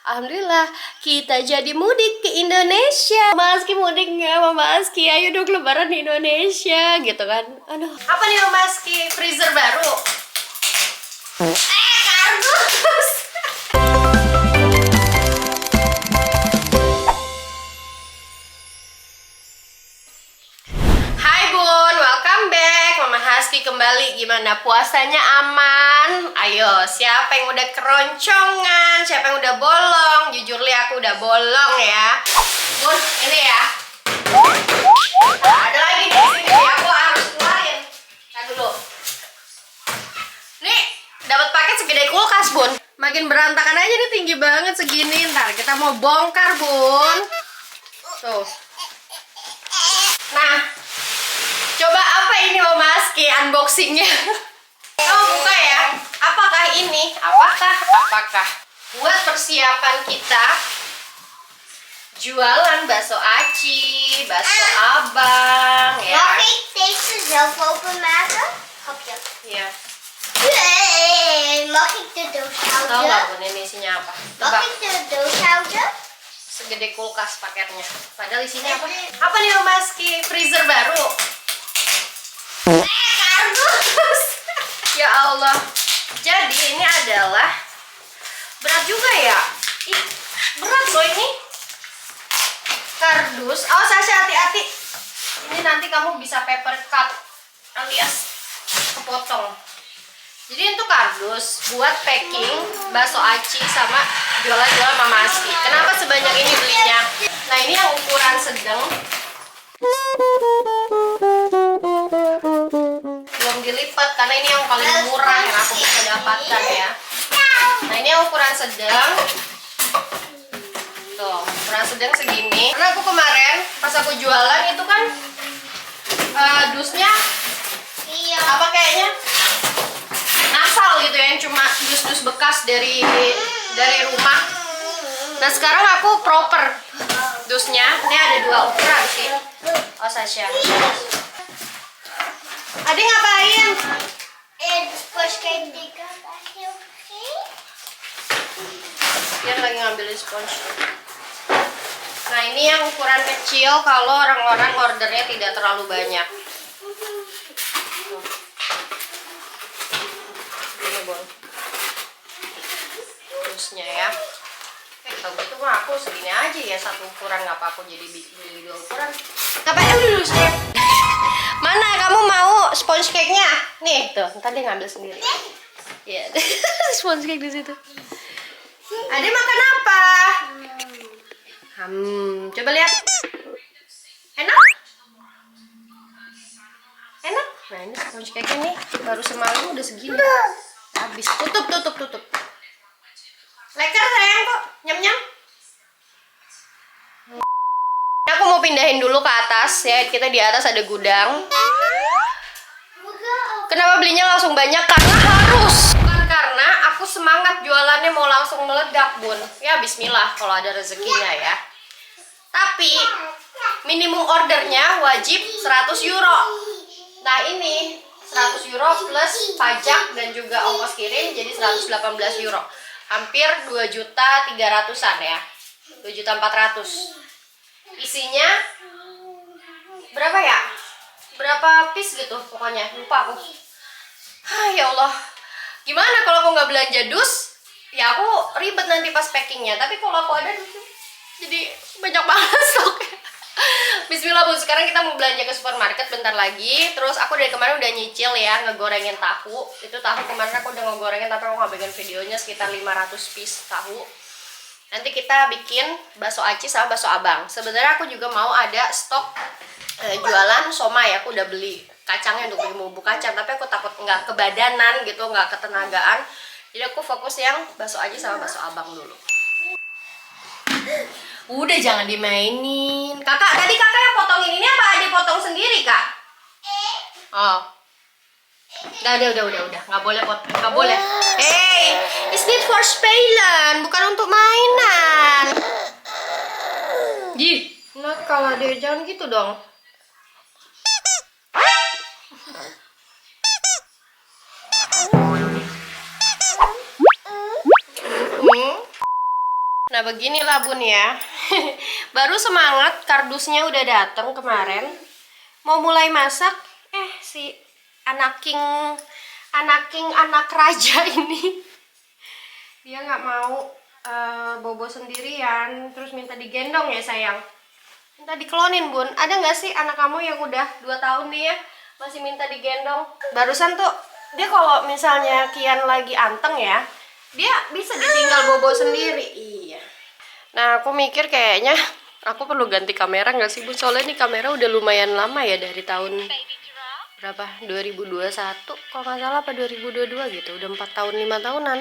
Alhamdulillah kita jadi mudik ke Indonesia. Mama Aski mudik nggak? Mama Aski ayo dong lebaran di Indonesia gitu kan. Aduh, apa nih Mama Aski? Freezer baru? Kardus. Hai Bun, welcome back. Mama Aski kembali. Gimana puasanya, aman? Ayo, siapa yang udah keroncongan? Siapa yang udah bolong? Jujur li aku udah bolong ya. Bun, ini ya. Nah, ada lagi di sini ya. Aku harus keluarin. Nah dulu. Nih, dapat paket segede kulkas, Bun. Makin berantakan aja nih, tinggi banget segini. Ntar kita mau bongkar, Bun. Tuh. Nah, coba apa ini Mama Aski unboxingnya? Kamu buka ya. Apakah ini? Apakah buat persiapan kita jualan bakso aci, bakso abang ya? Mag ik deze zelf openmaken? Hapje. Iya. Mag ik de doos Tahu nggak houden? Bun ini isinya apa? Mag Tebak. ik de doos houden? Segede kulkas paketnya. Padahal isinya apa? Apa nih Mama Aski? Freezer baru? Kardus. Ya Allah. Jadi ini adalah berat juga ya. Ih, berat loh ini. Kardus. Awas Sasha, hati-hati. Ini nanti kamu bisa paper cut alias kepotong. Jadi itu kardus buat packing bakso aci sama jualan-jualan Mama Aski. Kenapa sebanyak ini belinya? Nah ini yang ukuran sedang. Belum dilipat karena ini yang paling murah yang aku bisa dapatkan ya. Nah ini yang ukuran sedang. Tuh, ukuran sedang segini. Karena aku kemarin pas aku jualan itu kan dusnya Iya. apa kayaknya ngasal gitu ya, yang cuma dus-dus bekas dari rumah. Nah sekarang aku proper dusnya. Ini ada dua ukuran sih. Oh Sasha. Adi ngapain? Pas kijk die kant echt heel vergeet. Dia lagi ngambilin spons. Nah ini yang ukuran kecil kalau orang-orang ordernya tidak terlalu banyak. Tuh. Ini Bun. Dusnya ya. Kalau gitu mah aku segini aja ya, satu ukuran, nggak apa aku jadi beli dua ukuran. Ngapain dulu sih? Mana kamu mau sponge cake-nya? Nih tuh, ntar dia ngambil sendiri. Iya, sponge cake di situ. Ade makan apa? Coba lihat. Enak? Enak? Nah ini sponge cake ini baru semalam udah segini. Habis. Tutup. Leker sayang kok, nyam-nyam. Aku mau pindahin dulu ke atas ya, kita di atas ada gudang. Kenapa belinya langsung banyak? Karena harus. Bukan karena aku semangat jualannya mau langsung meledak, Bun. Ya bismillah kalau ada rezekinya ya. Tapi minimum ordernya wajib 100 euro. Nah ini 100 euro plus pajak dan juga ongkos kirim jadi 118 euro. Hampir 2.300.000-an ya. 2.400.000. Isinya berapa ya? Berapa piece gitu pokoknya, lupa aku. Ya Allah. Gimana kalau aku nggak belanja dus? Ya aku ribet nanti pas packingnya. Tapi kalau aku ada jadi banyak banget stoknya. Bismillah Bun, sekarang kita mau belanja ke supermarket bentar lagi. Terus aku dari kemarin udah nyicil ya ngegorengin tahu. Itu tahu kemarin aku udah ngegorengin tapi aku nggak bikin videonya, sekitar 500 piece tahu. Nanti kita bikin bakso aci sama bakso abang. Sebenarnya aku juga mau ada stok jualan somai. Aku udah beli kacangnya untuk bikin bumbu kacang, tapi aku takut nggak kebadanan gitu, nggak ketenagaan. Jadi aku fokus yang bakso aci sama bakso abang dulu. Udah jangan dimainin. Kakak, tadi kakak yang potongin ini apa Ade potong sendiri, Kak? Oh. Udah. Nggak boleh potong. Nggak boleh. Hey, it's need for spelen, bukan untuk mainan. Ji, nakal Ade, jangan gitu dong. Nah beginilah bun ya. Baru semangat, kardusnya udah datang kemarin. Mau mulai masak, si anak raja ini dia nggak mau bobo sendirian, terus minta digendong ya sayang. Minta diklonin bun. Ada nggak sih anak kamu yang udah 2 tahun nih ya masih minta digendong? Barusan tuh dia kalau misalnya Kian lagi anteng ya, dia bisa ditinggal bobo sendiri. Iya. Nah aku mikir kayaknya aku perlu ganti kamera nggak sih bun? Soalnya ini kamera udah lumayan lama ya, dari tahun berapa? 2021 kalau nggak salah, apa 2022 gitu. Udah 4 tahun 5 tahunan.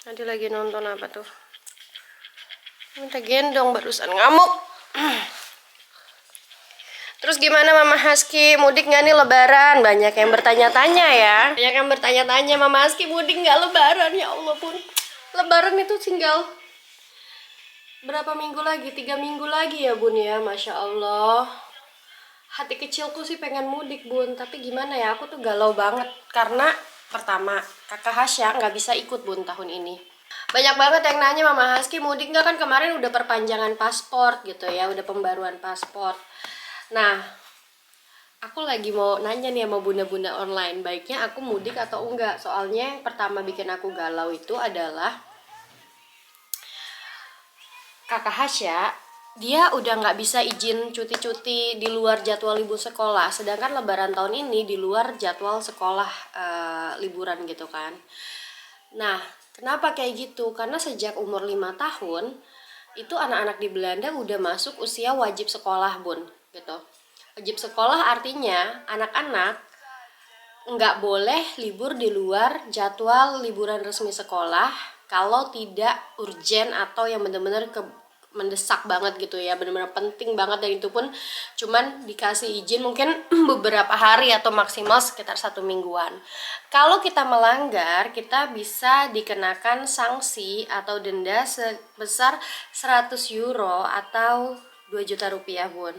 Nanti lagi nonton apa tuh? Minta gendong barusan ngamuk. Terus gimana Mama Husky, mudik nggak nih lebaran? Banyak yang bertanya-tanya ya. Banyak yang bertanya-tanya, Mama Husky mudik nggak lebaran? Ya Allah pun, lebaran itu tinggal berapa minggu lagi? 3 minggu lagi ya bun ya. Masya Allah. Hati kecilku sih pengen mudik bun, tapi gimana ya, aku tuh galau banget. Karena pertama, kakak Hasya nggak bisa ikut bun tahun ini. Banyak banget yang nanya, Mama Husky mudik nggak? Kan kemarin udah perpanjangan paspor gitu ya, udah pembaruan paspor. Nah, aku lagi mau nanya nih sama bunda-bunda online, baiknya aku mudik atau enggak. Soalnya yang pertama bikin aku galau itu adalah kakak Hasya, dia udah nggak bisa izin cuti-cuti di luar jadwal libur sekolah. Sedangkan lebaran tahun ini di luar jadwal sekolah liburan gitu kan. Nah, kenapa kayak gitu? Karena sejak umur 5 tahun, itu anak-anak di Belanda udah masuk usia wajib sekolah bun gitu. Wajib sekolah artinya anak-anak nggak boleh libur di luar jadwal liburan resmi sekolah kalau tidak urgent atau yang benar-benar mendesak banget gitu ya, benar-benar penting banget. Dan itu pun cuman dikasih izin mungkin beberapa hari atau maksimal sekitar 1 mingguan. Kalau kita melanggar, kita bisa dikenakan sanksi atau denda sebesar 100 euro atau 2 juta rupiah bun.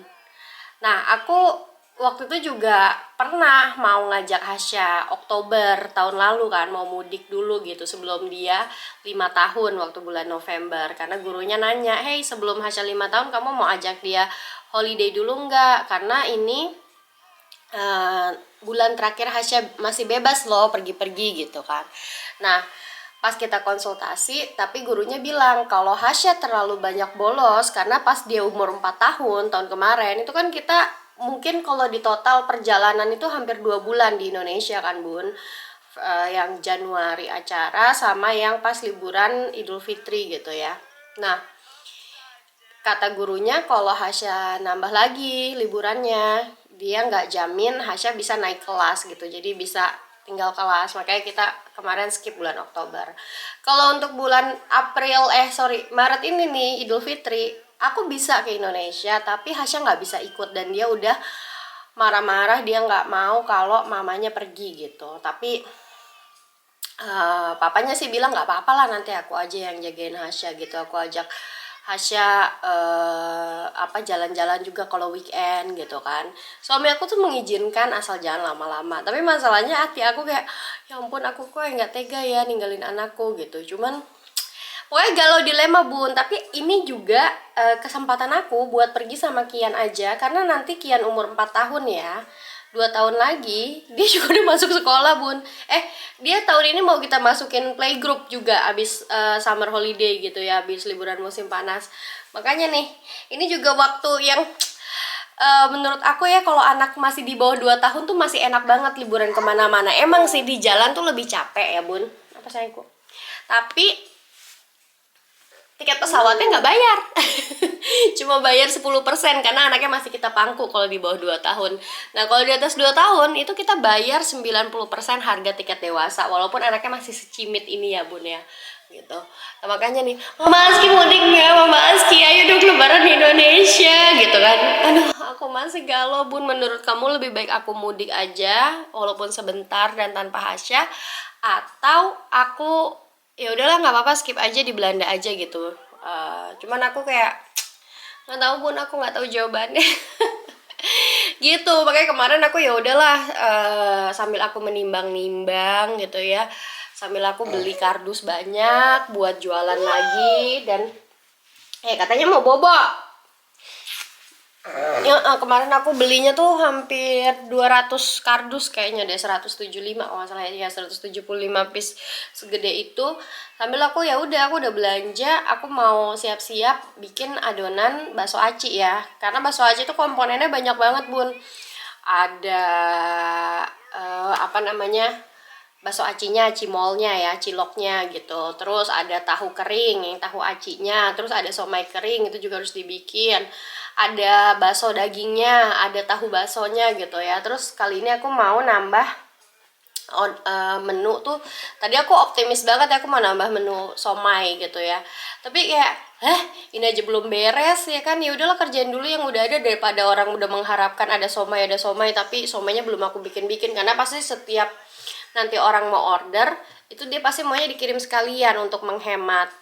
Nah, aku waktu itu juga pernah mau ngajak Hasya Oktober tahun lalu kan, mau mudik dulu gitu sebelum dia 5 tahun waktu bulan November. Karena gurunya nanya, hey sebelum Hasya 5 tahun kamu mau ajak dia holiday dulu nggak? Karena ini bulan terakhir Hasya masih bebas loh pergi-pergi gitu kan. Nah, pas kita konsultasi, tapi gurunya bilang kalau Hasya terlalu banyak bolos, karena pas dia umur 4 tahun kemarin itu kan kita mungkin kalau di total perjalanan itu hampir 2 bulan di Indonesia kan bun. Yang Januari acara sama yang pas liburan Idul Fitri gitu ya. Nah, kata gurunya kalau Hasya nambah lagi liburannya, dia nggak jamin Hasya bisa naik kelas gitu, jadi bisa tinggal kelas. Makanya kita kemarin skip bulan Oktober. Kalau untuk bulan Maret ini nih Idul Fitri, aku bisa ke Indonesia, tapi Hasya nggak bisa ikut. Dan dia udah marah-marah, dia nggak mau kalau mamanya pergi gitu. Tapi papanya sih bilang nggak apa-apa lah, nanti aku aja yang jagain Hasya gitu. Aku ajak Hasya jalan-jalan juga kalau weekend gitu kan. Suami aku tuh mengizinkan asal jangan lama-lama. Tapi masalahnya hati aku kayak, ya ampun aku kok nggak tega ya ninggalin anakku gitu. Cuman pokoknya galau dilema bun. Tapi ini juga kesempatan aku buat pergi sama Kian aja, karena nanti Kian umur 4 tahun ya, 2 tahun lagi dia juga udah masuk sekolah bun. Dia tahun ini mau kita masukin playgroup juga abis summer holiday gitu ya, abis liburan musim panas. Makanya nih, ini juga waktu yang menurut aku ya, kalau anak masih di bawah 2 tahun tuh masih enak banget liburan kemana-mana. Emang sih di jalan tuh lebih capek ya bun, apa sayangku, tapi tiket pesawatnya nggak bayar. Cuma bayar 10% karena anaknya masih kita pangku kalau di bawah 2 tahun. Nah, kalau di atas 2 tahun itu kita bayar 90% harga tiket dewasa, walaupun anaknya masih secimit ini ya bun ya gitu. Nah, makanya nih, Mama Aski mudik nggak? Mama Aski ayo dong lebaran di Indonesia gitu kan. Aduh, aku masih galau bun. Menurut kamu lebih baik aku mudik aja walaupun sebentar dan tanpa Hasya, atau aku ya udahlah nggak apa-apa skip aja di Belanda aja gitu. Cuman aku kayak nggak tahu bun, aku nggak tahu jawabannya. Gitu, makanya kemarin aku ya udahlah sambil aku menimbang-nimbang gitu ya, sambil aku beli kardus banyak buat jualan lagi. Dan katanya mau bobo. Ya, kemarin aku belinya tuh hampir 200 kardus kayaknya deh, 175 kalau nggak salah ya, 175 piece segede itu. Sambil aku aku udah belanja, aku mau siap-siap bikin adonan bakso aci ya. Karena bakso aci itu komponennya banyak banget, Bun. Ada bakso acinya, cimolnya ya, ciloknya gitu. Terus ada tahu kering, yang tahu acinya. Terus ada somai kering, itu juga harus dibikin. Ada bakso dagingnya, ada tahu baksonya gitu ya. Terus kali ini aku mau nambah menu tuh. Tadi aku optimis banget ya, aku mau nambah menu somai gitu ya. Tapi kayak, ini aja belum beres ya kan. Ya udahlah, kerjain dulu yang udah ada daripada orang udah mengharapkan ada somai tapi somainya belum aku bikin-bikin. Karena pasti setiap nanti orang mau order itu dia pasti maunya dikirim sekalian untuk menghemat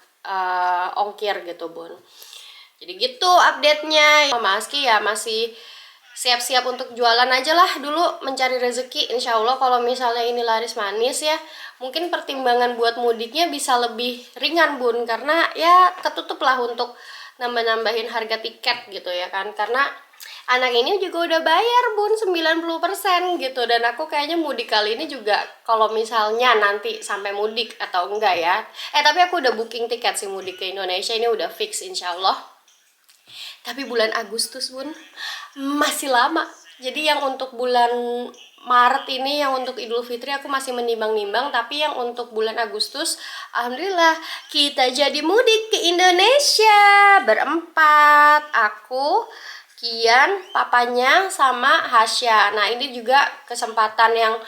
ongkir gitu, Bun. Jadi gitu update-nya. Mama Aski ya masih siap-siap untuk jualan aja lah dulu, mencari rezeki. Insya Allah kalau misalnya ini laris manis ya, mungkin pertimbangan buat mudiknya bisa lebih ringan, Bun. Karena ya ketutup lah untuk nambah-nambahin harga tiket gitu ya kan. Karena anak ini juga udah bayar, Bun, 90% gitu. Dan aku kayaknya mudik kali ini juga, kalau misalnya nanti sampai mudik atau enggak ya. Tapi aku udah booking tiket sih mudik ke Indonesia, ini udah fix insya Allah. Tapi bulan Agustus, Bun, masih lama. Jadi yang untuk bulan Maret ini, yang untuk Idul Fitri aku masih menimbang-nimbang. Tapi yang untuk bulan Agustus, alhamdulillah kita jadi mudik ke Indonesia berempat. Aku, Kian, papanya, sama Hasya. Nah ini juga kesempatan yang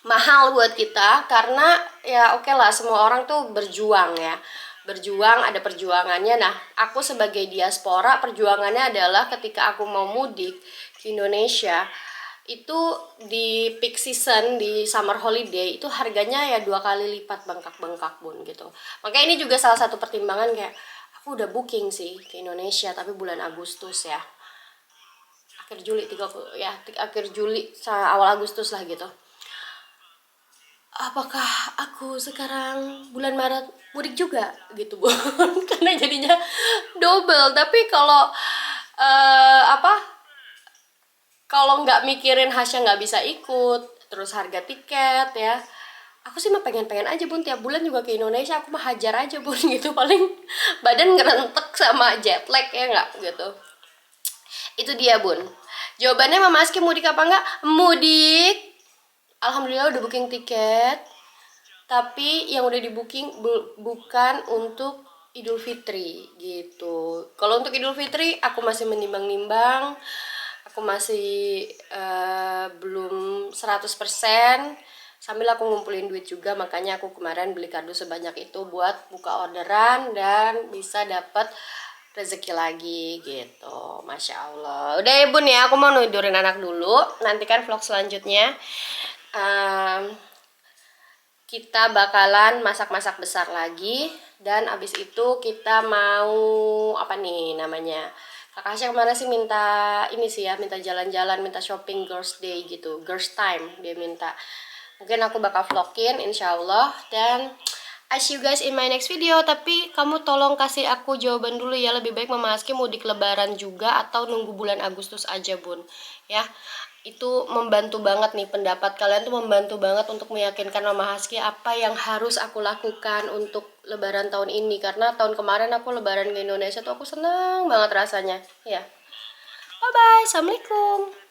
mahal buat kita. Karena ya oke lah, semua orang tuh berjuang ya. Berjuang, ada perjuangannya. Nah, aku sebagai diaspora, perjuangannya adalah ketika aku mau mudik ke Indonesia, itu di peak season, di summer holiday, itu harganya ya 2 kali lipat bengkak-bengkak, Bun, gitu. Makanya ini juga salah satu pertimbangan, kayak aku udah booking sih ke Indonesia, tapi bulan Agustus ya. Akhir Juli, akhir Juli, awal Agustus lah gitu. Apakah aku sekarang bulan Maret mudik juga gitu, Bun? Karena jadinya double. Tapi kalau nggak mikirin Hasya nggak bisa ikut, terus harga tiket ya, aku sih mah pengen aja, Bun, tiap bulan juga ke Indonesia. Aku mah hajar aja, Bun, gitu. Paling badan ngerentek sama jet lag ya nggak gitu. Itu dia, Bun. Jawabannya Mama Aski mudik apa enggak? Mudik. Alhamdulillah udah booking tiket. Tapi yang udah di booking bukan untuk Idul Fitri gitu. Kalau untuk Idul Fitri aku masih menimbang-nimbang. Aku masih belum 100%. Sambil aku ngumpulin duit juga, makanya aku kemarin beli kardus sebanyak itu buat buka orderan dan bisa dapat rezeki lagi gitu. Masya Allah. Udah ya, Bun ya, aku mau nudurin anak dulu. Nantikan vlog selanjutnya. Kita bakalan masak-masak besar lagi. Dan abis itu kita mau Kakak Hasya kemana sih, minta jalan-jalan, minta shopping girls day gitu, girls time dia minta. Mungkin aku bakal vlogin insya Allah. Dan I see you guys in my next video. Tapi kamu tolong kasih aku jawaban dulu ya, lebih baik Mama Aski mudik lebaran juga atau nunggu bulan Agustus aja, Bun ya. Itu membantu banget nih, pendapat kalian tuh membantu banget untuk meyakinkan Mama Aski apa yang harus aku lakukan untuk lebaran tahun ini. Karena tahun kemarin aku lebaran ke Indonesia tuh aku senang banget rasanya ya. Bye bye, assalamualaikum.